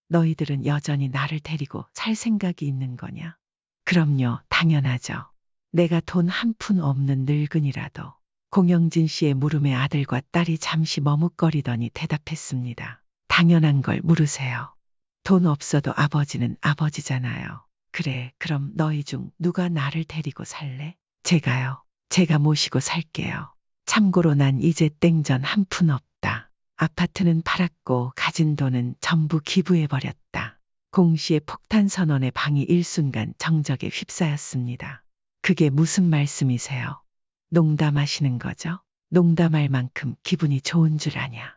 너희들은 여전히 나를 데리고 살 생각이 있는 거냐? 그럼요, 당연하죠. 내가 돈 한 푼 없는 늙은이라도. 공영진 씨의 물음에 아들과 딸이 잠시 머뭇거리더니 대답했습니다. 당연한 걸 물으세요. 돈 없어도 아버지는 아버지잖아요. 그래, 그럼 너희 중 누가 나를 데리고 살래? 제가요. 제가 모시고 살게요. 참고로 난 이제 땡전 한 푼 없다. 아파트는 팔았고 가진 돈은 전부 기부해버렸다. 공 씨의 폭탄 선언에 방이 일순간 정적에 휩싸였습니다. 그게 무슨 말씀이세요? 농담하시는 거죠? 농담할 만큼 기분이 좋은 줄 아냐.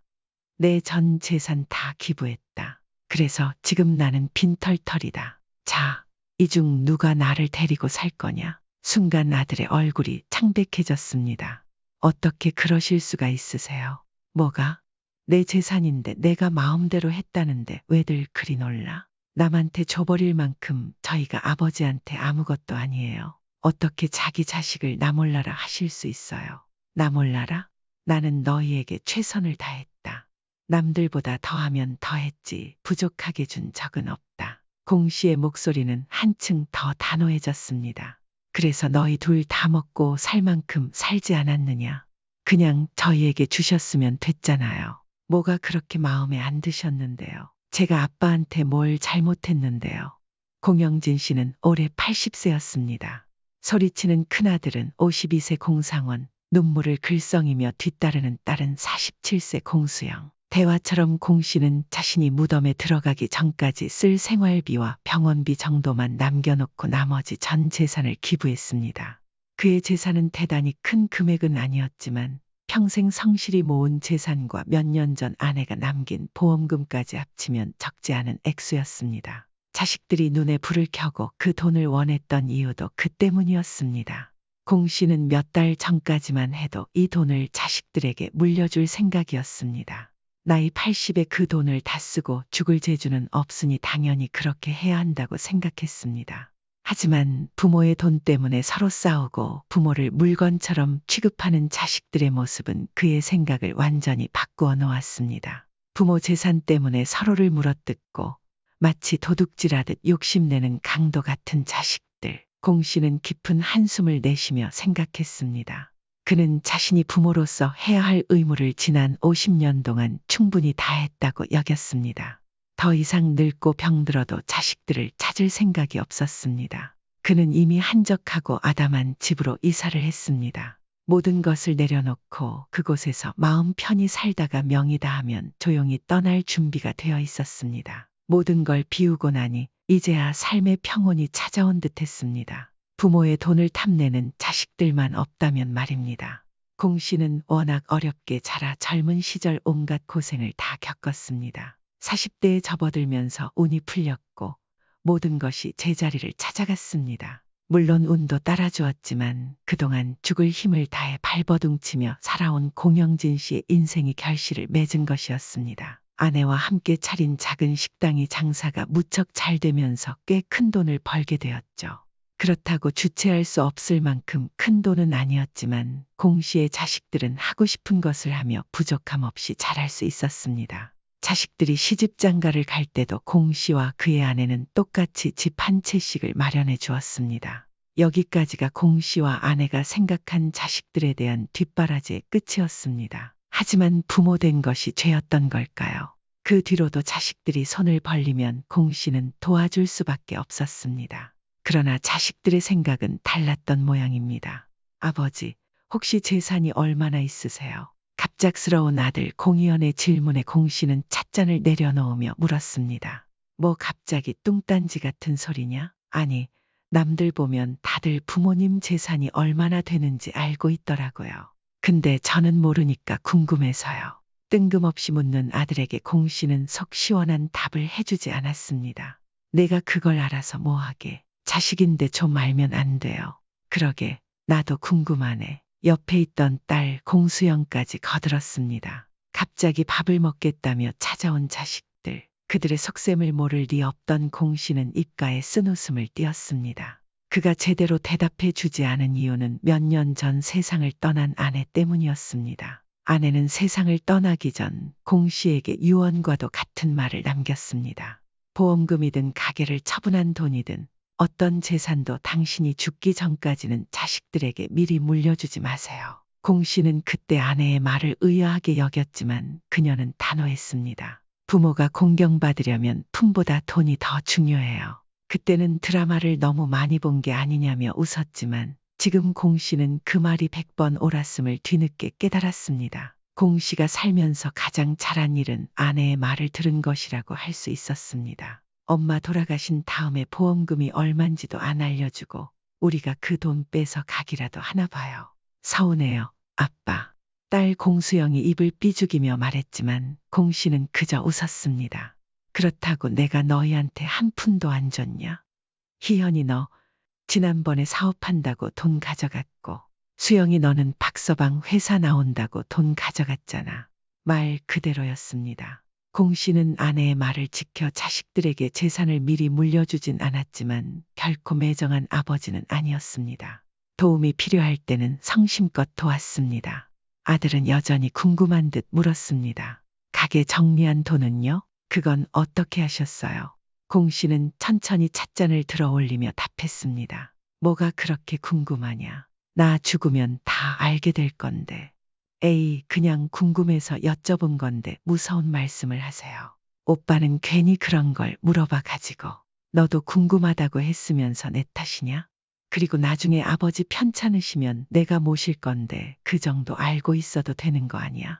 내 전 재산 다 기부했다. 그래서 지금 나는 빈털털이다. 자, 이 중 누가 나를 데리고 살 거냐? 순간 아들의 얼굴이 창백해졌습니다. 어떻게 그러실 수가 있으세요? 뭐가? 내 재산인데 내가 마음대로 했다는데 왜들 그리 놀라? 남한테 줘버릴 만큼 저희가 아버지한테 아무것도 아니에요. 어떻게 자기 자식을 나 몰라라 하실 수 있어요? 나 몰라라? 나는 너희에게 최선을 다했다. 남들보다 더하면 더했지 부족하게 준 적은 없다. 공 씨의 목소리는 한층 더 단호해졌습니다. 그래서 너희 둘 다 먹고 살 만큼 살지 않았느냐? 그냥 저희에게 주셨으면 됐잖아요. 뭐가 그렇게 마음에 안 드셨는데요? 제가 아빠한테 뭘 잘못했는데요? 공영진 씨는 올해 80세였습니다. 소리치는 큰아들은 52세 공상원, 눈물을 글썽이며 뒤따르는 딸은 47세 공수영. 대화처럼 공 씨는 자신이 무덤에 들어가기 전까지 쓸 생활비와 병원비 정도만 남겨놓고 나머지 전 재산을 기부했습니다. 그의 재산은 대단히 큰 금액은 아니었지만 평생 성실히 모은 재산과 몇 년 전 아내가 남긴 보험금까지 합치면 적지 않은 액수였습니다. 자식들이 눈에 불을 켜고 그 돈을 원했던 이유도 그 때문이었습니다. 공 씨는 몇 달 전까지만 해도 이 돈을 자식들에게 물려줄 생각이었습니다. 나이 80에 그 돈을 다 쓰고 죽을 재주는 없으니 당연히 그렇게 해야 한다고 생각했습니다. 하지만 부모의 돈 때문에 서로 싸우고 부모를 물건처럼 취급하는 자식들의 모습은 그의 생각을 완전히 바꾸어 놓았습니다. 부모 재산 때문에 서로를 물어뜯고 마치 도둑질하듯 욕심내는 강도 같은 자식들. 공 씨는 깊은 한숨을 내쉬며 생각했습니다. 그는 자신이 부모로서 해야 할 의무를 지난 50년 동안 충분히 다했다고 여겼습니다. 더 이상 늙고 병들어도 자식들을 찾을 생각이 없었습니다. 그는 이미 한적하고 아담한 집으로 이사를 했습니다. 모든 것을 내려놓고 그곳에서 마음 편히 살다가 명이 다하면 조용히 떠날 준비가 되어 있었습니다. 모든 걸 비우고 나니 이제야 삶의 평온이 찾아온 듯했습니다. 부모의 돈을 탐내는 자식들만 없다면 말입니다. 공 씨는 워낙 어렵게 자라 젊은 시절 온갖 고생을 다 겪었습니다. 40대에 접어들면서 운이 풀렸고 모든 것이 제자리를 찾아갔습니다. 물론 운도 따라주었지만 그동안 죽을 힘을 다해 발버둥치며 살아온 공영진 씨의 인생이 결실을 맺은 것이었습니다. 아내와 함께 차린 작은 식당이 장사가 무척 잘 되면서 꽤 큰 돈을 벌게 되었죠. 그렇다고 주체할 수 없을 만큼 큰 돈은 아니었지만 공 씨의 자식들은 하고 싶은 것을 하며 부족함 없이 잘할 수 있었습니다. 자식들이 시집장가를 갈 때도 공 씨와 그의 아내는 똑같이 집 한 채씩을 마련해 주었습니다. 여기까지가 공 씨와 아내가 생각한 자식들에 대한 뒷바라지의 끝이었습니다. 하지만 부모 된 것이 죄였던 걸까요? 그 뒤로도 자식들이 손을 벌리면 공 씨는 도와줄 수밖에 없었습니다. 그러나 자식들의 생각은 달랐던 모양입니다. 아버지, 혹시 재산이 얼마나 있으세요? 갑작스러운 아들 공희연의 질문에 공 씨는 찻잔을 내려놓으며 물었습니다. 뭐 갑자기 뚱딴지 같은 소리냐? 아니, 남들 보면 다들 부모님 재산이 얼마나 되는지 알고 있더라고요. 근데 저는 모르니까 궁금해서요. 뜬금없이 묻는 아들에게 공 씨는 속 시원한 답을 해주지 않았습니다. 내가 그걸 알아서 뭐하게. 자식인데 좀 알면 안 돼요. 그러게, 나도 궁금하네. 옆에 있던 딸 공수영까지 거들었습니다. 갑자기 밥을 먹겠다며 찾아온 자식들. 그들의 속셈을 모를 리 없던 공 씨는 입가에 쓴웃음을 띄었습니다. 그가 제대로 대답해 주지 않은 이유는 몇 년 전 세상을 떠난 아내 때문이었습니다. 아내는 세상을 떠나기 전 공 씨에게 유언과도 같은 말을 남겼습니다. 보험금이든 가게를 처분한 돈이든 어떤 재산도 당신이 죽기 전까지는 자식들에게 미리 물려주지 마세요. 공 씨는 그때 아내의 말을 의아하게 여겼지만 그녀는 단호했습니다. 부모가 공경받으려면 품보다 돈이 더 중요해요. 그때는 드라마를 너무 많이 본 게 아니냐며 웃었지만 지금 공 씨는 그 말이 100번 옳았음을 뒤늦게 깨달았습니다. 공 씨가 살면서 가장 잘한 일은 아내의 말을 들은 것이라고 할 수 있었습니다. 엄마 돌아가신 다음에 보험금이 얼만지도 안 알려주고 우리가 그 돈 빼서 가기라도 하나 봐요. 서운해요, 아빠. 딸 공수영이 입을 삐죽이며 말했지만 공 씨는 그저 웃었습니다. 그렇다고 내가 너희한테 한 푼도 안 줬냐? 희연이 너 지난번에 사업한다고 돈 가져갔고 수영이 너는 박서방 회사 나온다고 돈 가져갔잖아. 말 그대로였습니다. 공 씨는 아내의 말을 지켜 자식들에게 재산을 미리 물려주진 않았지만 결코 매정한 아버지는 아니었습니다. 도움이 필요할 때는 성심껏 도왔습니다. 아들은 여전히 궁금한 듯 물었습니다. 가게 정리한 돈은요? 그건 어떻게 하셨어요? 공 씨는 천천히 찻잔을 들어 올리며 답했습니다. 뭐가 그렇게 궁금하냐? 나 죽으면 다 알게 될 건데. 에이, 그냥 궁금해서 여쭤본 건데 무서운 말씀을 하세요. 오빠는 괜히 그런 걸 물어봐 가지고. 너도 궁금하다고 했으면서 내 탓이냐? 그리고 나중에 아버지 편찮으시면 내가 모실 건데 그 정도 알고 있어도 되는 거 아니야?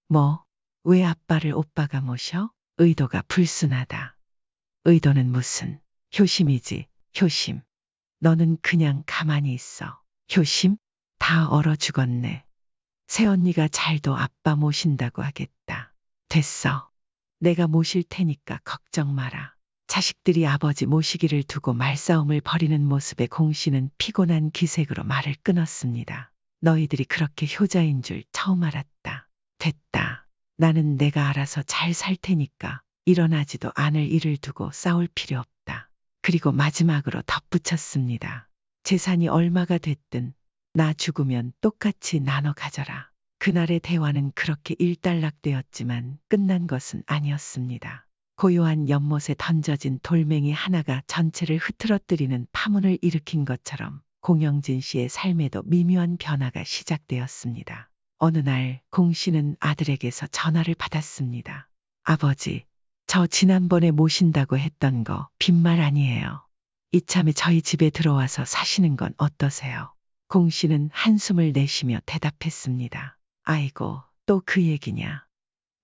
뭐? 왜 아빠를 오빠가 모셔? 의도가 불순하다. 의도는 무슨? 효심이지, 효심. 너는 그냥 가만히 있어. 효심? 다 얼어 죽었네. 새언니가 잘도 아빠 모신다고 하겠다. 됐어. 내가 모실 테니까 걱정 마라. 자식들이 아버지 모시기를 두고 말싸움을 벌이는 모습에 공 씨는 피곤한 기색으로 말을 끊었습니다. 너희들이 그렇게 효자인 줄 처음 알았다. 됐다. 나는 내가 알아서 잘 살 테니까 일어나지도 않을 일을 두고 싸울 필요 없다. 그리고 마지막으로 덧붙였습니다. 재산이 얼마가 됐든 나 죽으면 똑같이 나눠 가져라. 그날의 대화는 그렇게 일단락되었지만 끝난 것은 아니었습니다. 고요한 연못에 던져진 돌멩이 하나가 전체를 흐트러뜨리는 파문을 일으킨 것처럼 공영진 씨의 삶에도 미묘한 변화가 시작되었습니다. 어느 날 공 씨는 아들에게서 전화를 받았습니다. 아버지, 저 지난번에 모신다고 했던 거 빈말 아니에요. 이참에 저희 집에 들어와서 사시는 건 어떠세요? 공 씨는 한숨을 내쉬며 대답했습니다. 아이고, 또 그 얘기냐.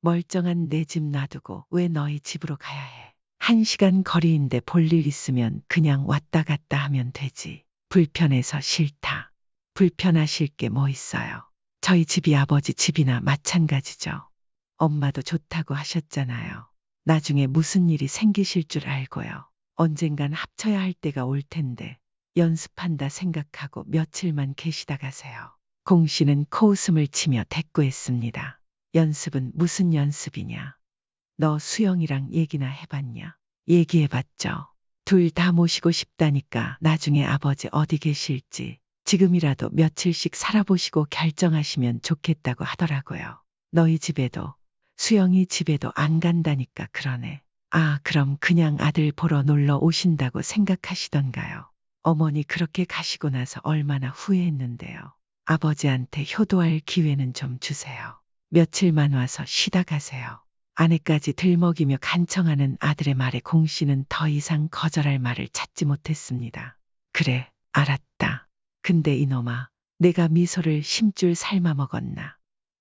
멀쩡한 내 집 놔두고 왜 너희 집으로 가야 해? 1시간 거리인데 볼 일 있으면 그냥 왔다 갔다 하면 되지. 불편해서 싫다. 불편하실 게 뭐 있어요. 저희 집이 아버지 집이나 마찬가지죠. 엄마도 좋다고 하셨잖아요. 나중에 무슨 일이 생기실 줄 알고요. 언젠간 합쳐야 할 때가 올 텐데 연습한다 생각하고 며칠만 계시다 가세요. 공 씨는 코웃음을 치며 대꾸했습니다. 연습은 무슨 연습이냐? 너 수영이랑 얘기나 해봤냐? 얘기해봤죠. 둘 다 모시고 싶다니까 나중에 아버지 어디 계실지 지금이라도 며칠씩 살아보시고 결정하시면 좋겠다고 하더라고요. 너희 집에도 수영이 집에도 안 간다니까 그러네. 아, 그럼 그냥 아들 보러 놀러 오신다고 생각하시던가요? 어머니 그렇게 가시고 나서 얼마나 후회했는데요. 아버지한테 효도할 기회는 좀 주세요. 며칠만 와서 쉬다 가세요. 아내까지 들먹이며 간청하는 아들의 말에 공 씨는 더 이상 거절할 말을 찾지 못했습니다. 그래, 알았다. 근데 이놈아, 내가 미소를 심줄 삶아 먹었나?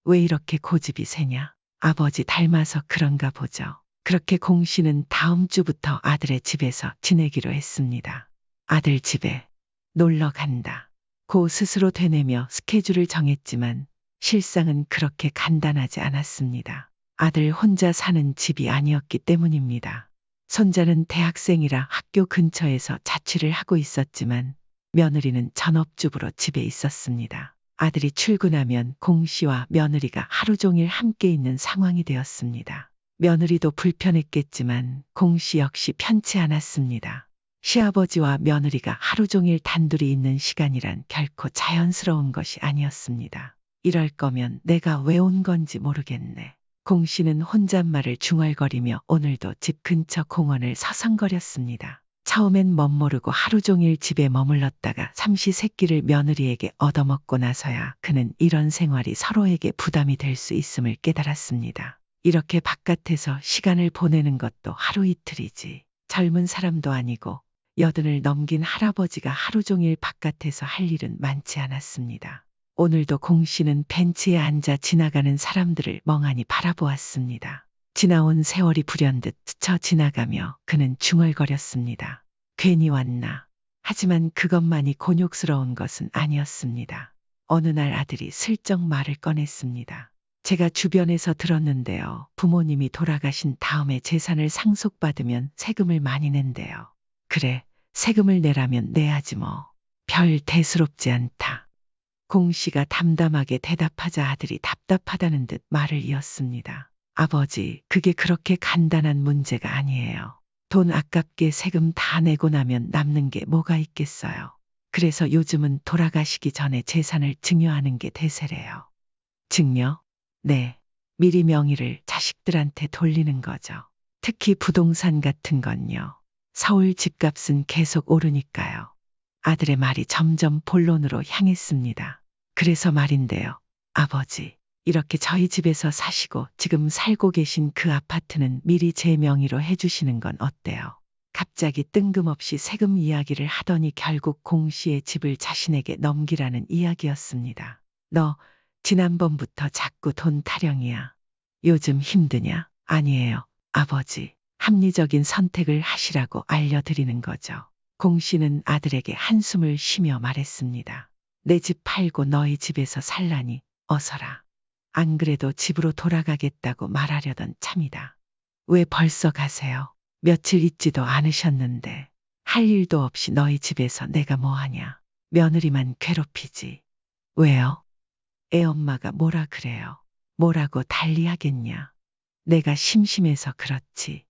왜 이렇게 고집이 세냐? 아버지 닮아서 그런가 보죠. 그렇게 공 씨는 다음 주부터 아들의 집에서 지내기로 했습니다. 아들 집에 놀러 간다. 고 스스로 되뇌며 스케줄을 정했지만 실상은 그렇게 간단하지 않았습니다. 아들 혼자 사는 집이 아니었기 때문입니다. 손자는 대학생이라 학교 근처에서 자취를 하고 있었지만 며느리는 전업주부로 집에 있었습니다. 아들이 출근하면 공 씨와 며느리가 하루 종일 함께 있는 상황이 되었습니다. 며느리도 불편했겠지만 공 씨 역시 편치 않았습니다. 시아버지와 며느리가 하루 종일 단둘이 있는 시간이란 결코 자연스러운 것이 아니었습니다. 이럴 거면 내가 왜 온 건지 모르겠네. 공 씨는 혼잣말을 중얼거리며 오늘도 집 근처 공원을 서성거렸습니다. 처음엔 멋모르고 하루 종일 집에 머물렀다가 삼시세끼를 며느리에게 얻어먹고 나서야 그는 이런 생활이 서로에게 부담이 될 수 있음을 깨달았습니다. 이렇게 바깥에서 시간을 보내는 것도 하루 이틀이지. 젊은 사람도 아니고 80을 넘긴 할아버지가 하루 종일 바깥에서 할 일은 많지 않았습니다. 오늘도 공 씨는 벤치에 앉아 지나가는 사람들을 멍하니 바라보았습니다. 지나온 세월이 불현듯 스쳐 지나가며 그는 중얼거렸습니다. 괜히 왔나. 하지만 그것만이 곤욕스러운 것은 아니었습니다. 어느 날 아들이 슬쩍 말을 꺼냈습니다. 제가 주변에서 들었는데요. 부모님이 돌아가신 다음에 재산을 상속받으면 세금을 많이 낸대요. 그래, 세금을 내라면 내야지 뭐. 별 대수롭지 않다. 공 씨가 담담하게 대답하자 아들이 답답하다는 듯 말을 이었습니다. 아버지, 그게 그렇게 간단한 문제가 아니에요. 돈 아깝게 세금 다 내고 나면 남는 게 뭐가 있겠어요. 그래서 요즘은 돌아가시기 전에 재산을 증여하는 게 대세래요. 증여? 네. 미리 명의를 자식들한테 돌리는 거죠. 특히 부동산 같은 건요. 서울 집값은 계속 오르니까요. 아들의 말이 점점 본론으로 향했습니다. 그래서 말인데요. 아버지, 이렇게 저희 집에서 사시고 지금 살고 계신 그 아파트는 미리 제 명의로 해주시는 건 어때요? 갑자기 뜬금없이 세금 이야기를 하더니 결국 공 씨의 집을 자신에게 넘기라는 이야기였습니다. 너 지난번부터 자꾸 돈 타령이야. 요즘 힘드냐? 아니에요, 아버지. 합리적인 선택을 하시라고 알려드리는 거죠. 공 씨는 아들에게 한숨을 쉬며 말했습니다. 내 집 팔고 너희 집에서 살라니 어서라. 안 그래도 집으로 돌아가겠다고 말하려던 참이다. 왜 벌써 가세요? 며칠 있지도 않으셨는데. 할 일도 없이 너희 집에서 내가 뭐하냐. 며느리만 괴롭히지. 왜요? 애 엄마가 뭐라 그래요? 뭐라고 달리하겠냐. 내가 심심해서 그렇지.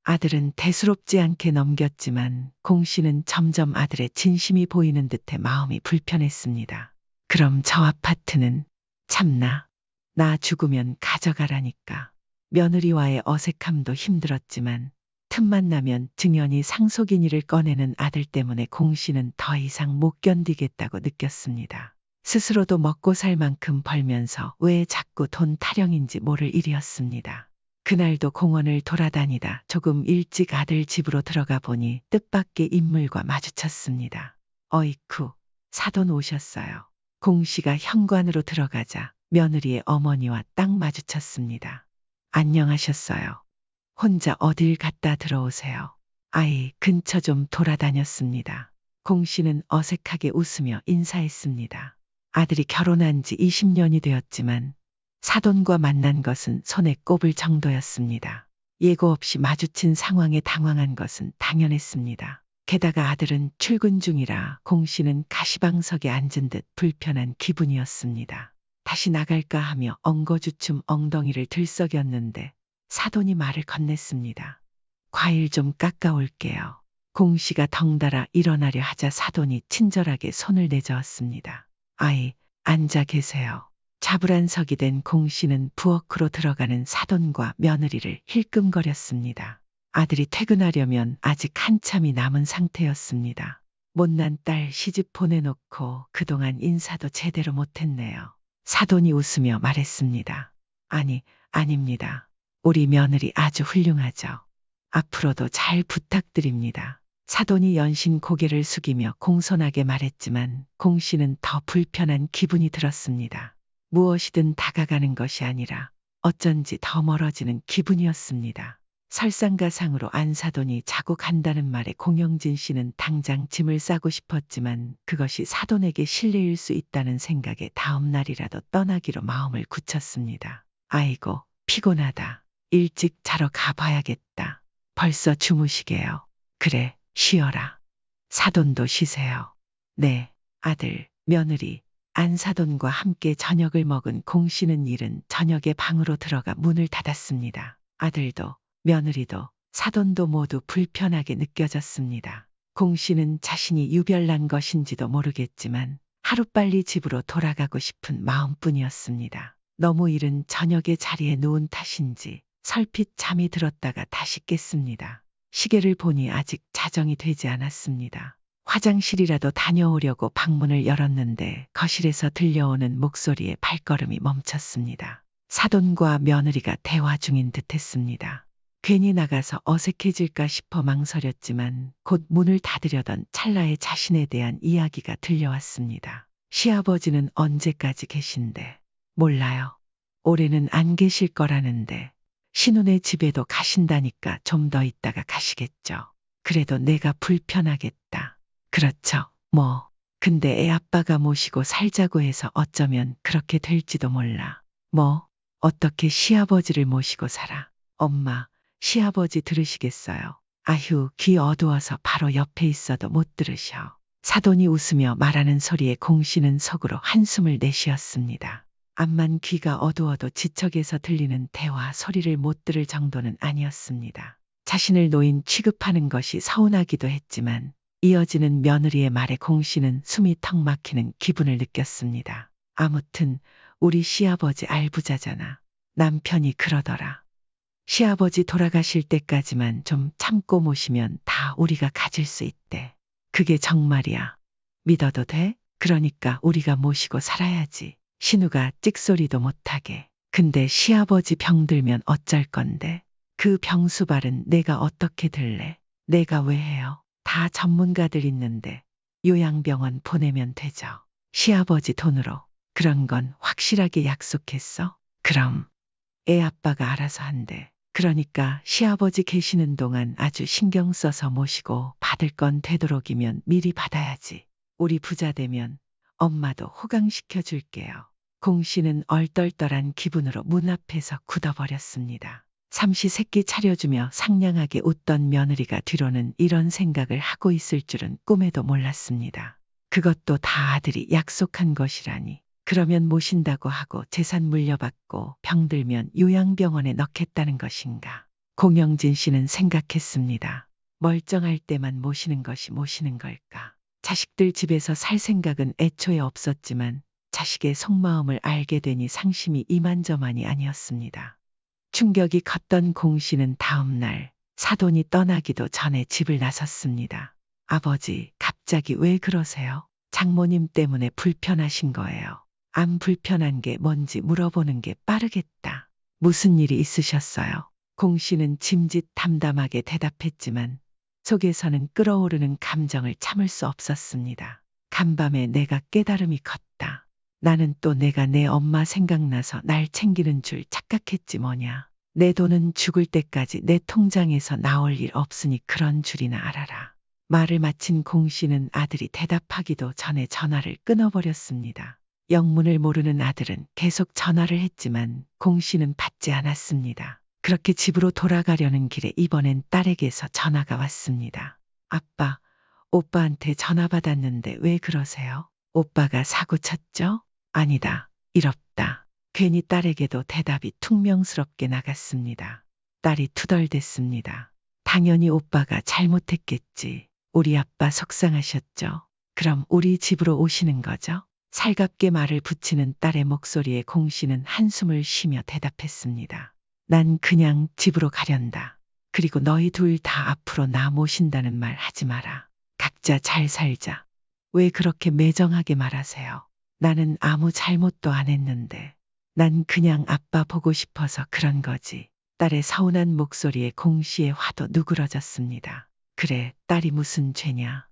아들은 대수롭지 않게 넘겼지만 공 씨는 점점 아들의 진심이 보이는 듯해 마음이 불편했습니다. 그럼 저 아파트는? 참나. 나 죽으면 가져가라니까. 며느리와의 어색함도 힘들었지만 틈만 나면 증연이 상속인의를 꺼내는 아들 때문에 공 씨는 더 이상 못 견디겠다고 느꼈습니다. 스스로도 먹고 살 만큼 벌면서 왜 자꾸 돈 타령인지 모를 일이었습니다. 그날도 공원을 돌아다니다 조금 일찍 아들 집으로 들어가 보니 뜻밖의 인물과 마주쳤습니다. 어이쿠, 사돈 오셨어요. 공 씨가 현관으로 들어가자 며느리의 어머니와 딱 마주쳤습니다. 안녕하셨어요. 혼자 어딜 갔다 들어오세요. 아이, 근처 좀 돌아다녔습니다. 공 씨는 어색하게 웃으며 인사했습니다. 아들이 결혼한 지 20년이 되었지만 사돈과 만난 것은 손에 꼽을 정도였습니다. 예고 없이 마주친 상황에 당황한 것은 당연했습니다. 게다가 아들은 출근 중이라 공 씨는 가시방석에 앉은 듯 불편한 기분이었습니다. 다시 나갈까 하며 엉거주춤 엉덩이를 들썩였는데 사돈이 말을 건넸습니다. 과일 좀 깎아올게요. 공 씨가 덩달아 일어나려 하자 사돈이 친절하게 손을 내저었습니다. 아이, 앉아 계세요. 자불안석이 된 공 씨는 부엌으로 들어가는 사돈과 며느리를 힐끔거렸습니다. 아들이 퇴근하려면 아직 한참이 남은 상태였습니다. 못난 딸 시집 보내놓고 그동안 인사도 제대로 못했네요. 사돈이 웃으며 말했습니다. 아니, 아닙니다. 우리 며느리 아주 훌륭하죠. 앞으로도 잘 부탁드립니다. 사돈이 연신 고개를 숙이며 공손하게 말했지만 공 씨는 더 불편한 기분이 들었습니다. 무엇이든 다가가는 것이 아니라 어쩐지 더 멀어지는 기분이었습니다. 설상가상으로 안사돈이 자고 간다는 말에 공영진 씨는 당장 짐을 싸고 싶었지만 그것이 사돈에게 실례일 수 있다는 생각에 다음 날이라도 떠나기로 마음을 굳혔습니다. 아이고, 피곤하다. 일찍 자러 가봐야겠다. 벌써 주무시게요. 그래, 쉬어라. 사돈도 쉬세요. 네, 아들, 며느리, 안사돈과 함께 저녁을 먹은 공 씨는 이른 저녁에 방으로 들어가 문을 닫았습니다. 아들도 며느리도 사돈도 모두 불편하게 느껴졌습니다. 공 씨는 자신이 유별난 것인지도 모르겠지만 하루빨리 집으로 돌아가고 싶은 마음뿐이었습니다. 너무 이른 저녁에 자리에 누운 탓인지 설핏 잠이 들었다가 다시 깼습니다. 시계를 보니 아직 자정이 되지 않았습니다. 화장실이라도 다녀오려고 방문을 열었는데 거실에서 들려오는 목소리에 발걸음이 멈췄습니다. 사돈과 며느리가 대화 중인 듯했습니다. 괜히 나가서 어색해질까 싶어 망설였지만 곧 문을 닫으려던 찰나에 자신에 대한 이야기가 들려왔습니다. 시아버지는 언제까지 계신데? 몰라요. 올해는 안 계실 거라는데 신혼의 집에도 가신다니까 좀 더 있다가 가시겠죠. 그래도 내가 불편하겠다. 그렇죠. 뭐. 근데 애 아빠가 모시고 살자고 해서 어쩌면 그렇게 될지도 몰라. 뭐, 어떻게 시아버지를 모시고 살아? 엄마, 시아버지 들으시겠어요? 아휴, 귀 어두워서 바로 옆에 있어도 못 들으셔. 사돈이 웃으며 말하는 소리에 공씨는 속으로 한숨을 내쉬었습니다. 암만 귀가 어두워도 지척에서 들리는 대화 소리를 못 들을 정도는 아니었습니다. 자신을 노인 취급하는 것이 서운하기도 했지만 이어지는 며느리의 말에 공씨는 숨이 턱 막히는 기분을 느꼈습니다. 아무튼 우리 시아버지 알부자잖아. 남편이 그러더라. 시아버지 돌아가실 때까지만 좀 참고 모시면 다 우리가 가질 수 있대. 그게 정말이야. 믿어도 돼? 그러니까 우리가 모시고 살아야지. 신우가 찍소리도 못하게. 근데 시아버지 병들면 어쩔 건데? 그 병수발은 내가 어떻게 들래? 내가 왜 해요? 다 전문가들 있는데 요양병원 보내면 되죠. 시아버지 돈으로. 그런 건 확실하게 약속했어? 그럼 애 아빠가 알아서 한대. 그러니까 시아버지 계시는 동안 아주 신경 써서 모시고 받을 건 되도록이면 미리 받아야지. 우리 부자 되면 엄마도 호강시켜 줄게요. 공씨는 얼떨떨한 기분으로 문 앞에서 굳어버렸습니다. 삼시세끼 차려주며 상냥하게 웃던 며느리가 뒤로는 이런 생각을 하고 있을 줄은 꿈에도 몰랐습니다. 그것도 다 아들이 약속한 것이라니. 그러면 모신다고 하고 재산 물려받고 병들면 요양병원에 넣겠다는 것인가. 공영진 씨는 생각했습니다. 멀쩡할 때만 모시는 것이 모시는 걸까. 자식들 집에서 살 생각은 애초에 없었지만 자식의 속마음을 알게 되니 상심이 이만저만이 아니었습니다. 충격이 컸던 공씨는 다음 날 사돈이 떠나기도 전에 집을 나섰습니다. 아버지, 갑자기 왜 그러세요? 장모님 때문에 불편하신 거예요. 안 불편한 게 뭔지 물어보는 게 빠르겠다. 무슨 일이 있으셨어요? 공씨는 짐짓 담담하게 대답했지만 속에서는 끓어오르는 감정을 참을 수 없었습니다. 간밤에 내가 깨달음이 컸다. 나는 또 내가 내 엄마 생각나서 날 챙기는 줄 착각했지 뭐냐. 내 돈은 죽을 때까지 내 통장에서 나올 일 없으니 그런 줄이나 알아라. 말을 마친 공씨는 아들이 대답하기도 전에 전화를 끊어버렸습니다. 영문을 모르는 아들은 계속 전화를 했지만 공씨는 받지 않았습니다. 그렇게 집으로 돌아가려는 길에 이번엔 딸에게서 전화가 왔습니다. 아빠, 오빠한테 전화 받았는데 왜 그러세요? 오빠가 사고 쳤죠? 아니다. 이럽다. 괜히 딸에게도 대답이 퉁명스럽게 나갔습니다. 딸이 투덜댔습니다. 당연히 오빠가 잘못했겠지. 우리 아빠 속상하셨죠? 그럼 우리 집으로 오시는 거죠? 살갑게 말을 붙이는 딸의 목소리에 공씨는 한숨을 쉬며 대답했습니다. 난 그냥 집으로 가련다. 그리고 너희 둘 다 앞으로 나 모신다는 말 하지 마라. 각자 잘 살자. 왜 그렇게 매정하게 말하세요? 나는 아무 잘못도 안 했는데. 난 그냥 아빠 보고 싶어서 그런 거지. 딸의 서운한 목소리에 공씨의 화도 누그러졌습니다. 그래, 딸이 무슨 죄냐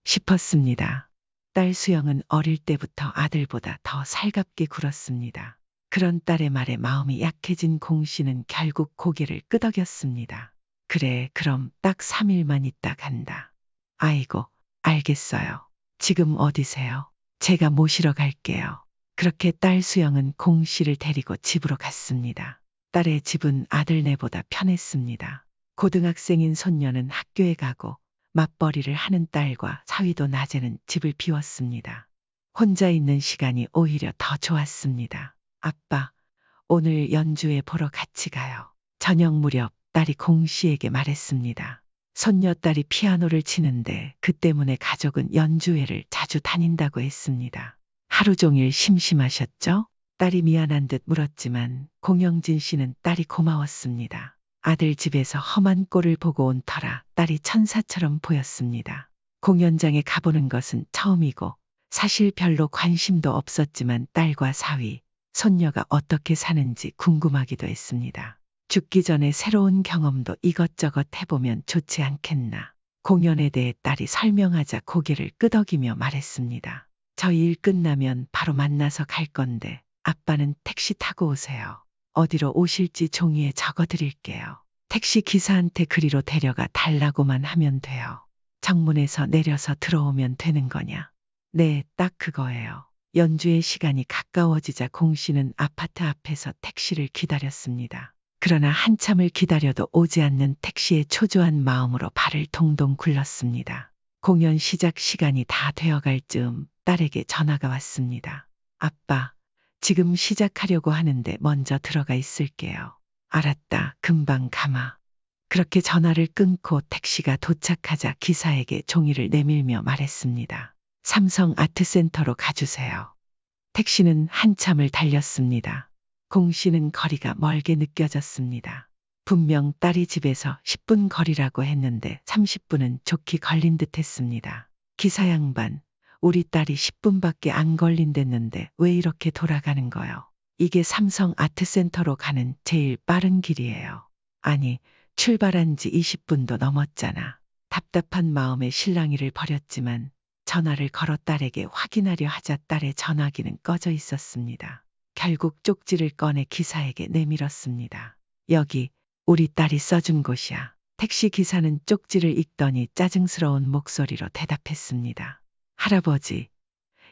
싶었습니다. 딸 수영은 어릴 때부터 아들보다 더 살갑게 굴었습니다. 그런 딸의 말에 마음이 약해진 공씨는 결국 고개를 끄덕였습니다. 그래, 그럼 딱 3일만 있다 간다. 아이고, 알겠어요. 지금 어디세요? 제가 모시러 갈게요. 그렇게 딸 수영은 공씨를 데리고 집으로 갔습니다. 딸의 집은 아들네보다 편했습니다. 고등학생인 손녀는 학교에 가고 맞벌이를 하는 딸과 사위도 낮에는 집을 비웠습니다. 혼자 있는 시간이 오히려 더 좋았습니다. 아빠, 오늘 연주회 보러 같이 가요. 저녁 무렵 딸이 공씨에게 말했습니다. 손녀딸이 피아노를 치는데 그 때문에 가족은 연주회를 자주 다닌다고 했습니다. 하루 종일 심심하셨죠? 딸이 미안한 듯 물었지만 공영진 씨는 딸이 고마웠습니다. 아들 집에서 험한 꼴을 보고 온 터라 딸이 천사처럼 보였습니다. 공연장에 가보는 것은 처음이고 사실 별로 관심도 없었지만 딸과 사위, 손녀가 어떻게 사는지 궁금하기도 했습니다. 죽기 전에 새로운 경험도 이것저것 해보면 좋지 않겠나. 공연에 대해 딸이 설명하자 고개를 끄덕이며 말했습니다. 저 일 끝나면 바로 만나서 갈 건데 아빠는 택시 타고 오세요. 어디로 오실지 종이에 적어 드릴게요. 택시 기사한테 그리로 데려가 달라고만 하면 돼요. 정문에서 내려서 들어오면 되는 거냐? 네, 딱 그거예요. 연주의 시간이 가까워지자 공 씨는 아파트 앞에서 택시를 기다렸습니다. 그러나 한참을 기다려도 오지 않는 택시에 초조한 마음으로 발을 동동 굴렀습니다. 공연 시작 시간이 다 되어갈 즈음 딸에게 전화가 왔습니다. 아빠, 지금 시작하려고 하는데 먼저 들어가 있을게요. 알았다, 금방 가마. 그렇게 전화를 끊고 택시가 도착하자 기사에게 종이를 내밀며 말했습니다. 삼성 아트센터로 가주세요. 택시는 한참을 달렸습니다. 공 씨는 거리가 멀게 느껴졌습니다. 분명 딸이 집에서 10분 거리라고 했는데 30분은 좋게 걸린 듯 했습니다. 기사 양반, 우리 딸이 10분밖에 안 걸린댔는데 왜 이렇게 돌아가는 거요? 이게 삼성 아트센터로 가는 제일 빠른 길이에요. 아니, 출발한 지 20분도 넘었잖아. 답답한 마음에 실랑이를 벌였지만 전화를 걸어 딸에게 확인하려 하자 딸의 전화기는 꺼져 있었습니다. 결국 쪽지를 꺼내 기사에게 내밀었습니다. 여기 우리 딸이 써준 곳이야. 택시 기사는 쪽지를 읽더니 짜증스러운 목소리로 대답했습니다. 할아버지,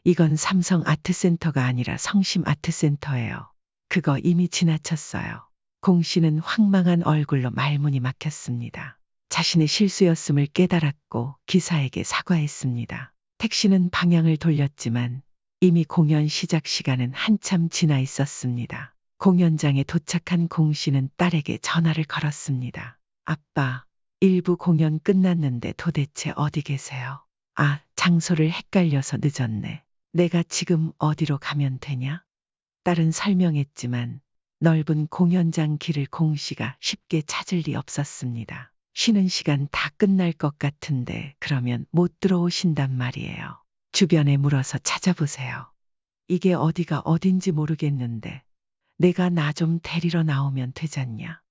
이건 삼성 아트센터가 아니라 성심 아트센터예요. 그거 이미 지나쳤어요. 공 씨는 황망한 얼굴로 말문이 막혔습니다. 자신의 실수였음을 깨달았고 기사에게 사과했습니다. 택시는 방향을 돌렸지만 이미 공연 시작 시간은 한참 지나 있었습니다. 공연장에 도착한 공 씨는 딸에게 전화를 걸었습니다. 아빠, 일부 공연 끝났는데 도대체 어디 계세요? 아, 장소를 헷갈려서 늦었네. 내가 지금 어디로 가면 되냐? 딸은 설명했지만 넓은 공연장 길을 공 씨가 쉽게 찾을 리 없었습니다. 쉬는 시간 다 끝날 것 같은데 그러면 못 들어오신단 말이에요. 주변에 물어서 찾아보세요. 이게 어디가 어딘지 모르겠는데 내가 나 좀 데리러 나오면 되잖냐?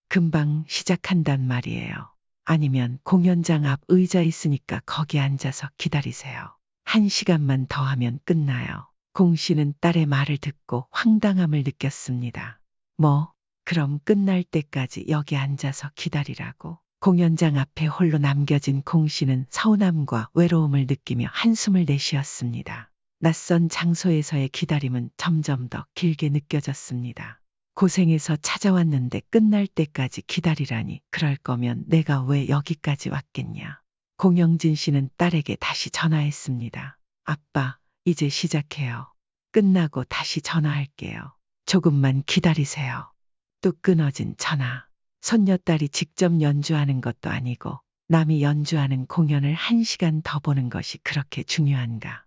금방 시작한단 말이에요. 아니면 공연장 앞 의자 있으니까 거기 앉아서 기다리세요. 1시간만 더 하면 끝나요. 공 씨는 딸의 말을 듣고 황당함을 느꼈습니다. 뭐, 그럼 끝날 때까지 여기 앉아서 기다리라고? 공연장 앞에 홀로 남겨진 공 씨는 서운함과 외로움을 느끼며 한숨을 내쉬었습니다. 낯선 장소에서의 기다림은 점점 더 길게 느껴졌습니다. 고생해서 찾아왔는데 끝날 때까지 기다리라니 그럴 거면 내가 왜 여기까지 왔겠냐. 공영진 씨는 딸에게 다시 전화했습니다. 아빠, 이제 시작해요. 끝나고 다시 전화할게요. 조금만 기다리세요. 또 끊어진 전화. 손녀딸이 직접 연주하는 것도 아니고 남이 연주하는 공연을 1시간 더 보는 것이 그렇게 중요한가.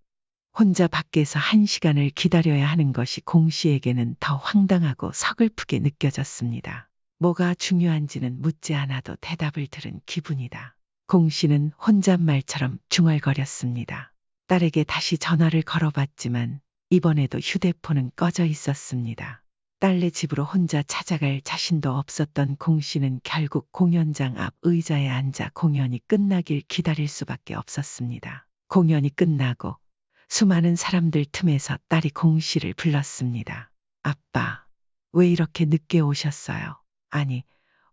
혼자 밖에서 1시간을 기다려야 하는 것이 공 씨에게는 더 황당하고 서글프게 느껴졌습니다. 뭐가 중요한지는 묻지 않아도 대답을 들은 기분이다. 공 씨는 혼잣말처럼 중얼거렸습니다. 딸에게 다시 전화를 걸어봤지만 이번에도 휴대폰은 꺼져 있었습니다. 딸네 집으로 혼자 찾아갈 자신도 없었던 공 씨는 결국 공연장 앞 의자에 앉아 공연이 끝나길 기다릴 수밖에 없었습니다. 공연이 끝나고 수많은 사람들 틈에서 딸이 공 씨를 불렀습니다. 아빠, 왜 이렇게 늦게 오셨어요? 아니,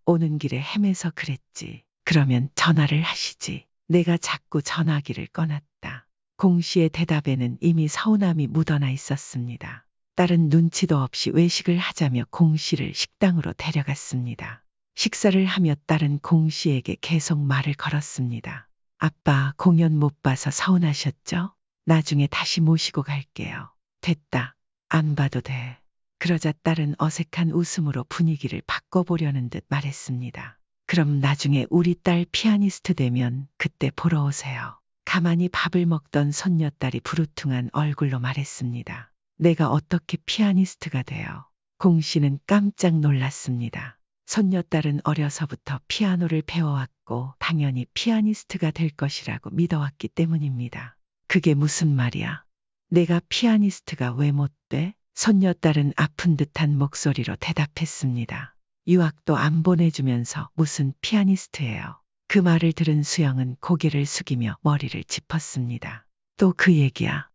오는 길에 헤매서 그랬지. 그러면 전화를 하시지. 내가 자꾸 전화기를 꺼놨다. 공 씨의 대답에는 이미 서운함이 묻어나 있었습니다. 딸은 눈치도 없이 외식을 하자며 공 씨를 식당으로 데려갔습니다. 식사를 하며 딸은 공 씨에게 계속 말을 걸었습니다. 아빠, 공연 못 봐서 서운하셨죠? 나중에 다시 모시고 갈게요. 됐다. 안 봐도 돼. 그러자 딸은 어색한 웃음으로 분위기를 바꿔보려는 듯 말했습니다. 그럼 나중에 우리 딸 피아니스트 되면 그때 보러 오세요. 가만히 밥을 먹던 손녀딸이 부르퉁한 얼굴로 말했습니다. 내가 어떻게 피아니스트가 되어? 공 씨는 깜짝 놀랐습니다. 손녀딸은 어려서부터 피아노를 배워왔고 당연히 피아니스트가 될 것이라고 믿어왔기 때문입니다. 그게 무슨 말이야? 내가 피아니스트가 왜 못 돼? 손녀딸은 아픈 듯한 목소리로 대답했습니다. 유학도 안 보내주면서 무슨 피아니스트예요. 그 말을 들은 수영은 고개를 숙이며 머리를 짚었습니다. 또 그 얘기야.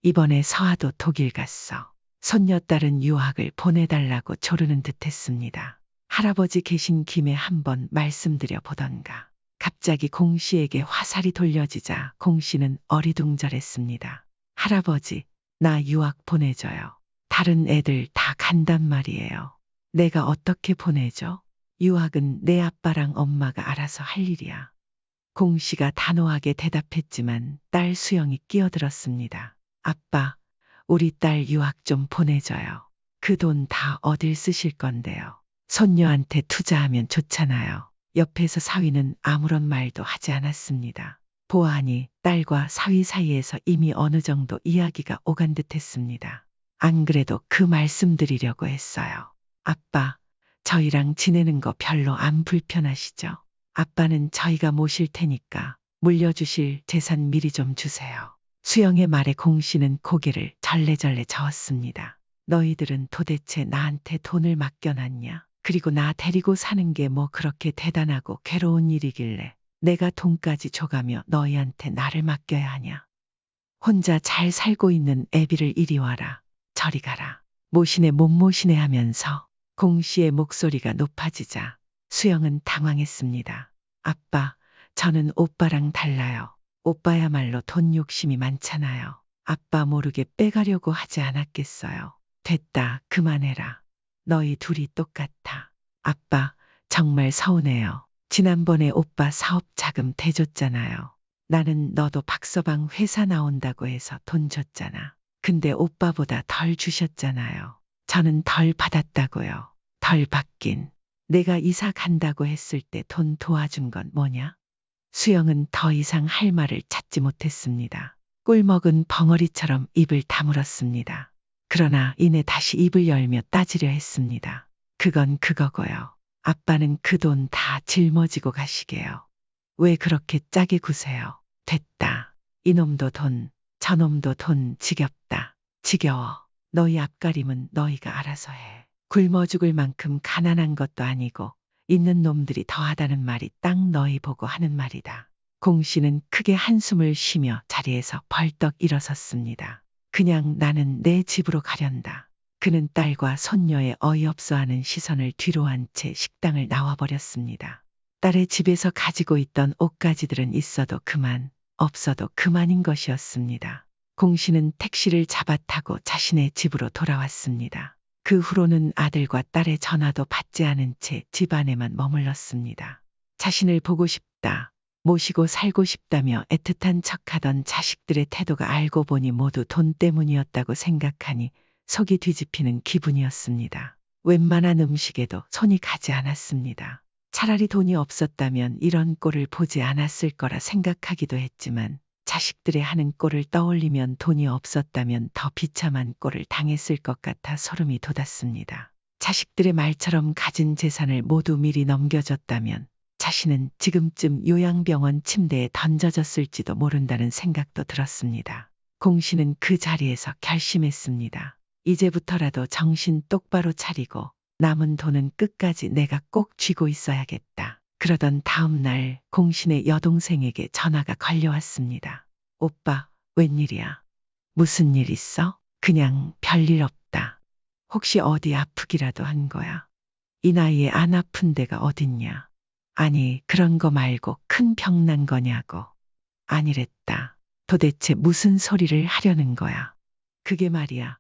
이번에 서아도 독일 갔어. 손녀딸은 유학을 보내달라고 조르는 듯 했습니다. 할아버지 계신 김에 한번 말씀드려 보던가. 갑자기 공 씨에게 화살이 돌려지자 공 씨는 어리둥절했습니다. 할아버지, 나 유학 보내줘요. 다른 애들 다 간단 말이에요. 내가 어떻게 보내줘? 유학은 내 아빠랑 엄마가 알아서 할 일이야. 공 씨가 단호하게 대답했지만 딸 수영이 끼어들었습니다. 아빠, 우리 딸 유학 좀 보내줘요. 그 돈 다 어딜 쓰실 건데요. 손녀한테 투자하면 좋잖아요. 옆에서 사위는 아무런 말도 하지 않았습니다. 보아하니 딸과 사위 사이에서 이미 어느 정도 이야기가 오간 듯했습니다. 안 그래도 그 말씀드리려고 했어요. 아빠, 저희랑 지내는 거 별로 안 불편하시죠? 아빠는 저희가 모실 테니까 물려주실 재산 미리 좀 주세요. 수영의 말에 공 씨는 고개를 절레절레 저었습니다. 너희들은 도대체 나한테 돈을 맡겨놨냐? 그리고 나 데리고 사는 게 뭐 그렇게 대단하고 괴로운 일이길래 내가 돈까지 줘가며 너희한테 나를 맡겨야 하냐? 혼자 잘 살고 있는 애비를 이리 와라. 저리 가라. 모시네 못 모시네 하면서 공 씨의 목소리가 높아지자 수영은 당황했습니다. 아빠, 저는 오빠랑 달라요. 오빠야말로 돈 욕심이 많잖아요. 아빠 모르게 빼가려고 하지 않았겠어요. 됐다, 그만해라. 너희 둘이 똑같아. 아빠, 정말 서운해요. 지난번에 오빠 사업 자금 대줬잖아요. 나는 너도 박서방 회사 나온다고 해서 돈 줬잖아. 근데 오빠보다 덜 주셨잖아요. 저는 덜 받았다고요. 덜 받긴. 내가 이사 간다고 했을 때 돈 도와준 건 뭐냐? 수영은 더 이상 할 말을 찾지 못했습니다. 꿀먹은 벙어리처럼 입을 다물었습니다. 그러나 이내 다시 입을 열며 따지려 했습니다. 그건 그거고요. 아빠는 그 돈 다 짊어지고 가시게요. 왜 그렇게 짜게 구세요? 됐다. 이놈도 돈, 저놈도 돈 지겹다. 지겨워. 너희 앞가림은 너희가 알아서 해. 굶어 죽을 만큼 가난한 것도 아니고 있는 놈들이 더하다는 말이 딱 너희 보고 하는 말이다. 공 씨는 크게 한숨을 쉬며 자리에서 벌떡 일어섰습니다. 그냥 나는 내 집으로 가련다. 그는 딸과 손녀의 어이없어하는 시선을 뒤로한 채 식당을 나와버렸습니다. 딸의 집에서 가지고 있던 옷가지들은 있어도 그만, 없어도 그만인 것이었습니다. 공 씨는 택시를 잡아 타고 자신의 집으로 돌아왔습니다. 그 후로는 아들과 딸의 전화도 받지 않은 채 집 안에만 머물렀습니다. 자신을 보고 싶다, 모시고 살고 싶다며 애틋한 척하던 자식들의 태도가 알고 보니 모두 돈 때문이었다고 생각하니 속이 뒤집히는 기분이었습니다. 웬만한 음식에도 손이 가지 않았습니다. 차라리 돈이 없었다면 이런 꼴을 보지 않았을 거라 생각하기도 했지만 자식들의 하는 꼴을 떠올리면 돈이 없었다면 더 비참한 꼴을 당했을 것 같아 소름이 돋았습니다. 자식들의 말처럼 가진 재산을 모두 미리 넘겨줬다면 자신은 지금쯤 요양병원 침대에 던져졌을지도 모른다는 생각도 들었습니다. 공 씨는 그 자리에서 결심했습니다. 이제부터라도 정신 똑바로 차리고 남은 돈은 끝까지 내가 꼭 쥐고 있어야겠다. 그러던 다음 날 공신의 여동생에게 전화가 걸려왔습니다. 오빠, 웬일이야? 무슨 일 있어? 그냥 별일 없다. 혹시 어디 아프기라도 한 거야? 이 나이에 안 아픈 데가 어딨냐? 아니, 그런 거 말고 큰 병 난 거냐고. 아니랬다. 도대체 무슨 소리를 하려는 거야? 그게 말이야.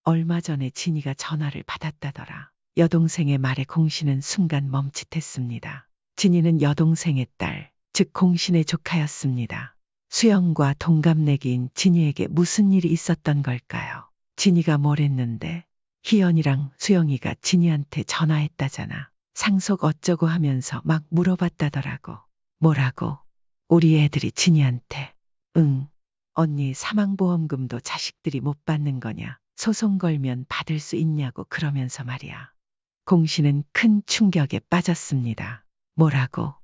얼마 전에 진이가 전화를 받았다더라. 여동생의 말에 공신은 순간 멈칫했습니다. 진이는 여동생의 딸, 즉 공신의 조카였습니다. 수영과 동갑내기인 진이에게 무슨 일이 있었던 걸까요? 진이가 뭘 했는데? 희연이랑 수영이가 진이한테 전화했다잖아. 상속 어쩌고 하면서 막 물어봤다더라고. 뭐라고? 우리 애들이 진이한테. 응. 언니 사망보험금도 자식들이 못 받는 거냐? 소송 걸면 받을 수 있냐고 그러면서 말이야. 공 씨는 큰 충격에 빠졌습니다. 뭐라고?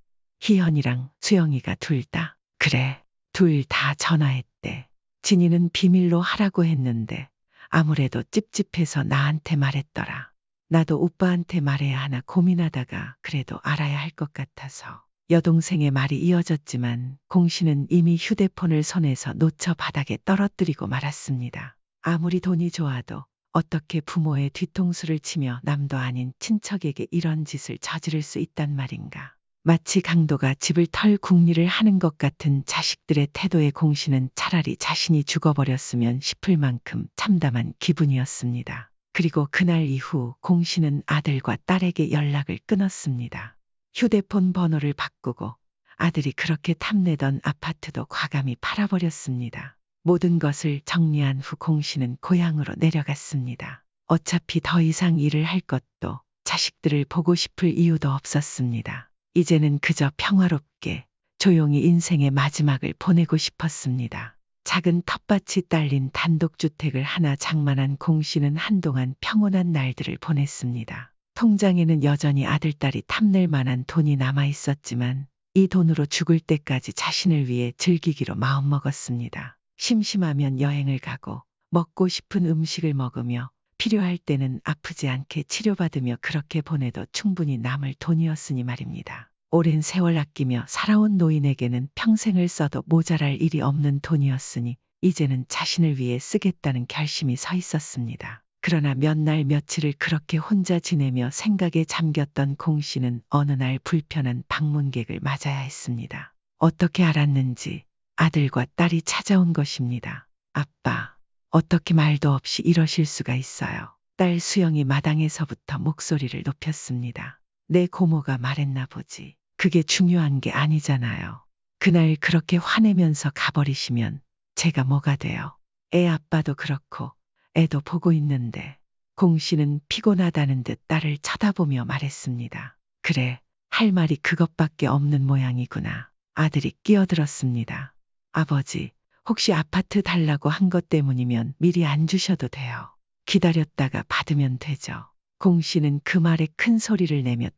희연이랑 수영이가 둘 다? 그래, 둘 다 전화했대. 진이는 비밀로 하라고 했는데 아무래도 찝찝해서 나한테 말했더라. 나도 오빠한테 말해야 하나 고민하다가 그래도 알아야 할 것 같아서. 여동생의 말이 이어졌지만 공 씨는 이미 휴대폰을 손에서 놓쳐 바닥에 떨어뜨리고 말았습니다. 아무리 돈이 좋아도 어떻게 부모의 뒤통수를 치며 남도 아닌 친척에게 이런 짓을 저지를 수 있단 말인가. 마치 강도가 집을 털 궁리를 하는 것 같은 자식들의 태도에 공 씨는 차라리 자신이 죽어버렸으면 싶을 만큼 참담한 기분이었습니다. 그리고 그날 이후 공 씨는 아들과 딸에게 연락을 끊었습니다. 휴대폰 번호를 바꾸고 아들이 그렇게 탐내던 아파트도 과감히 팔아버렸습니다. 모든 것을 정리한 후 공 씨는 고향으로 내려갔습니다. 어차피 더 이상 일을 할 것도 자식들을 보고 싶을 이유도 없었습니다. 이제는 그저 평화롭게 조용히 인생의 마지막을 보내고 싶었습니다. 작은 텃밭이 딸린 단독주택을 하나 장만한 공 씨는 한동안 평온한 날들을 보냈습니다. 통장에는 여전히 아들딸이 탐낼 만한 돈이 남아 있었지만 이 돈으로 죽을 때까지 자신을 위해 즐기기로 마음먹었습니다. 심심하면 여행을 가고 먹고 싶은 음식을 먹으며 필요할 때는 아프지 않게 치료받으며 그렇게 보내도 충분히 남을 돈이었으니 말입니다. 오랜 세월 아끼며 살아온 노인에게는 평생을 써도 모자랄 일이 없는 돈이었으니 이제는 자신을 위해 쓰겠다는 결심이 서 있었습니다. 그러나 몇 날 며칠을 그렇게 혼자 지내며 생각에 잠겼던 공 씨는 어느 날 불편한 방문객을 맞아야 했습니다. 어떻게 알았는지 아들과 딸이 찾아온 것입니다. 아빠, 어떻게 말도 없이 이러실 수가 있어요. 딸 수영이 마당에서부터 목소리를 높였습니다. 내 고모가 말했나 보지. 그게 중요한 게 아니잖아요. 그날 그렇게 화내면서 가버리시면 제가 뭐가 돼요. 애 아빠도 그렇고 애도 보고 있는데. 공 씨는 피곤하다는 듯 딸을 쳐다보며 말했습니다. 그래, 할 말이 그것밖에 없는 모양이구나. 아들이 끼어들었습니다. 아버지, 혹시 아파트 달라고 한 것 때문이면 미리 안 주셔도 돼요. 기다렸다가 받으면 되죠. 공 씨는 그 말에 큰 소리를 내며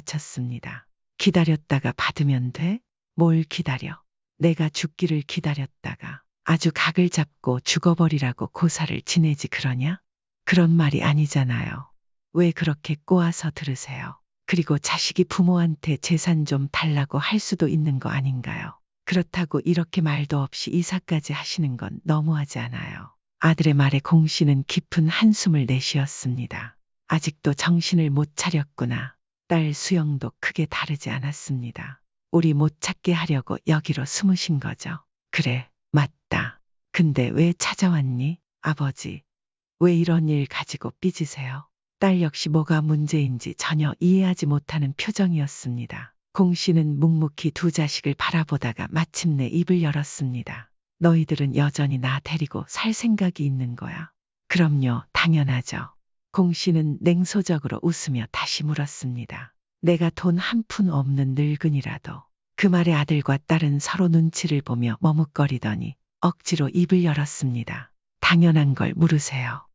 되받아쳤습니다. 기다렸다가 받으면 돼? 뭘 기다려? 내가 죽기를 기다렸다가 아주 각을 잡고 죽어버리라고 고사를 지내지 그러냐? 그런 말이 아니잖아요. 왜 그렇게 꼬아서 들으세요? 그리고 자식이 부모한테 재산 좀 달라고 할 수도 있는 거 아닌가요? 그렇다고 이렇게 말도 없이 이사까지 하시는 건 너무하지 않아요. 아들의 말에 공 씨는 깊은 한숨을 내쉬었습니다. 아직도 정신을 못 차렸구나. 딸 수영도 크게 다르지 않았습니다. 우리 못 찾게 하려고 여기로 숨으신 거죠? 그래, 맞다. 근데 왜 찾아왔니? 아버지, 왜 이런 일 가지고 삐지세요? 딸 역시 뭐가 문제인지 전혀 이해하지 못하는 표정이었습니다. 공 씨는 묵묵히 두 자식을 바라보다가 마침내 입을 열었습니다. 너희들은 여전히 나 데리고 살 생각이 있는 거야? 그럼요, 당연하죠. 공 씨는 냉소적으로 웃으며 다시 물었습니다. 내가 돈 한 푼 없는 늙은이라도. 그 말에 아들과 딸은 서로 눈치를 보며 머뭇거리더니 억지로 입을 열었습니다. 당연한 걸 물으세요.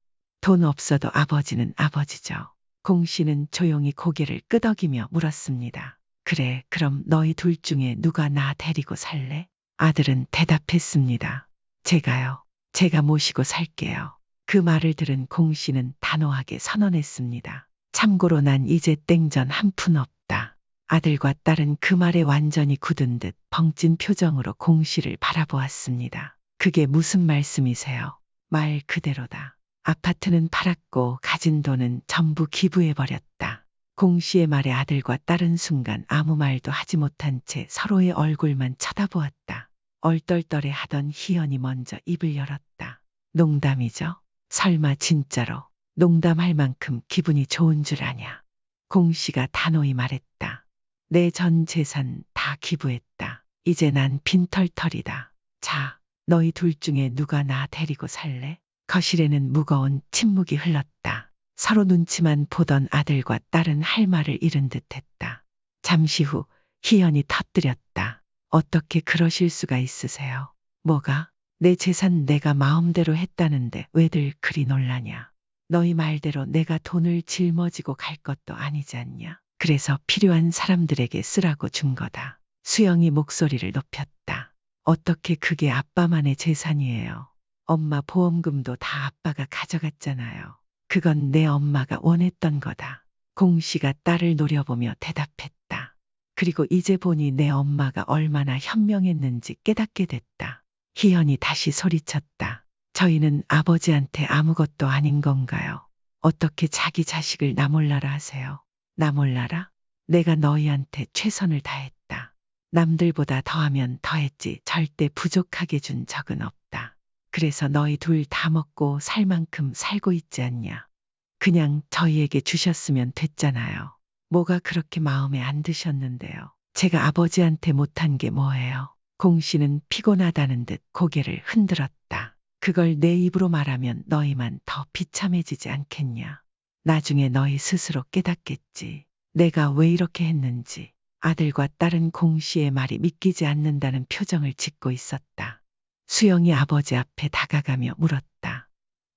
돈 없어도 아버지는 아버지죠. 공 씨는 조용히 고개를 끄덕이며 물었습니다. 그래, 그럼 너희 둘 중에 누가 나 데리고 살래? 아들은 대답했습니다. 제가요. 제가 모시고 살게요. 그 말을 들은 공 씨는 단호하게 선언했습니다. 참고로 난 이제 땡전 한 푼 없다. 아들과 딸은 그 말에 완전히 굳은 듯 벙찐 표정으로 공 씨를 바라보았습니다. 그게 무슨 말씀이세요? 말 그대로다. 아파트는 팔았고 가진 돈은 전부 기부해버렸다. 공 씨의 말에 아들과 딸은 순간 아무 말도 하지 못한 채 서로의 얼굴만 쳐다보았다. 얼떨떨해 하던 희연이 먼저 입을 열었다. 농담이죠? 설마 진짜로 농담할 만큼 기분이 좋은 줄 아냐? 공 씨가 단호히 말했다. 내 전 재산 다 기부했다. 이제 난 빈털털이다. 자, 너희 둘 중에 누가 나 데리고 살래? 거실에는 무거운 침묵이 흘렀다. 서로 눈치만 보던 아들과 딸은 할 말을 잃은 듯했다. 잠시 후 희연이 터뜨렸다. 어떻게 그러실 수가 있으세요? 뭐가? 내 재산 내가 마음대로 했다는데 왜들 그리 놀라냐. 너희 말대로 내가 돈을 짊어지고 갈 것도 아니지 않냐. 그래서 필요한 사람들에게 쓰라고 준 거다. 수영이 목소리를 높였다. 어떻게 그게 아빠만의 재산이에요. 엄마 보험금도 다 아빠가 가져갔잖아요. 그건 내 엄마가 원했던 거다. 공 씨가 딸을 노려보며 대답했다. 그리고 이제 보니 내 엄마가 얼마나 현명했는지 깨닫게 됐다. 희연이 다시 소리쳤다. 저희는 아버지한테 아무것도 아닌 건가요? 어떻게 자기 자식을 나 몰라라 하세요? 나 몰라라? 내가 너희한테 최선을 다했다. 남들보다 더하면 더했지 절대 부족하게 준 적은 없다. 그래서 너희 둘 다 먹고 살 만큼 살고 있지 않냐. 그냥 저희에게 주셨으면 됐잖아요. 뭐가 그렇게 마음에 안 드셨는데요. 제가 아버지한테 못한 게 뭐예요? 공 씨는 피곤하다는 듯 고개를 흔들었다. 그걸 내 입으로 말하면 너희만 더 비참해지지 않겠냐. 나중에 너희 스스로 깨닫겠지. 내가 왜 이렇게 했는지. 아들과 딸은 공 씨의 말이 믿기지 않는다는 표정을 짓고 있었다. 수영이 아버지 앞에 다가가며 물었다.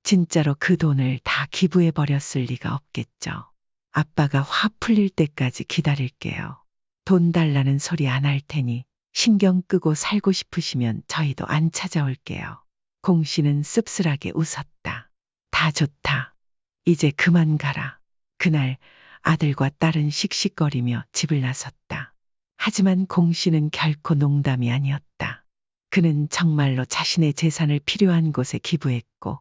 진짜로 그 돈을 다 기부해 버렸을 리가 없겠죠. 아빠가 화 풀릴 때까지 기다릴게요. 돈 달라는 소리 안 할 테니 신경 끄고 살고 싶으시면 저희도 안 찾아올게요. 공 씨는 씁쓸하게 웃었다. 다 좋다. 이제 그만 가라. 그날 아들과 딸은 씩씩거리며 집을 나섰다. 하지만 공 씨는 결코 농담이 아니었다. 그는 정말로 자신의 재산을 필요한 곳에 기부했고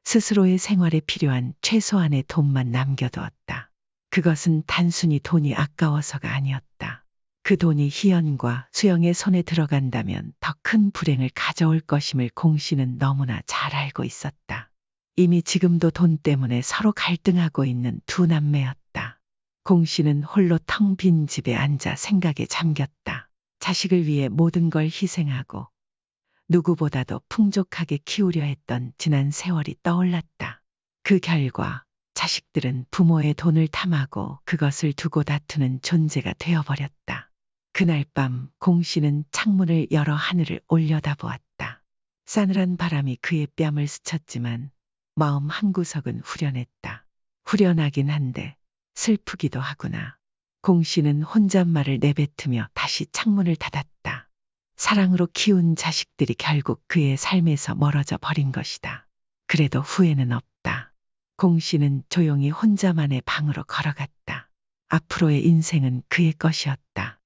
스스로의 생활에 필요한 최소한의 돈만 남겨두었다. 그것은 단순히 돈이 아까워서가 아니었다. 그 돈이 희연과 수영의 손에 들어간다면 더 큰 불행을 가져올 것임을 공 씨는 너무나 잘 알고 있었다. 이미 지금도 돈 때문에 서로 갈등하고 있는 두 남매였다. 공 씨는 홀로 텅 빈 집에 앉아 생각에 잠겼다. 자식을 위해 모든 걸 희생하고 누구보다도 풍족하게 키우려 했던 지난 세월이 떠올랐다. 그 결과 자식들은 부모의 돈을 탐하고 그것을 두고 다투는 존재가 되어버렸다. 그날 밤 공 씨는 창문을 열어 하늘을 올려다보았다. 싸늘한 바람이 그의 뺨을 스쳤지만 마음 한구석은 후련했다. 후련하긴 한데 슬프기도 하구나. 공 씨는 혼잣말을 내뱉으며 다시 창문을 닫았다. 사랑으로 키운 자식들이 결국 그의 삶에서 멀어져 버린 것이다. 그래도 후회는 없다. 공 씨는 조용히 혼자만의 방으로 걸어갔다. 앞으로의 인생은 그의 것이었다.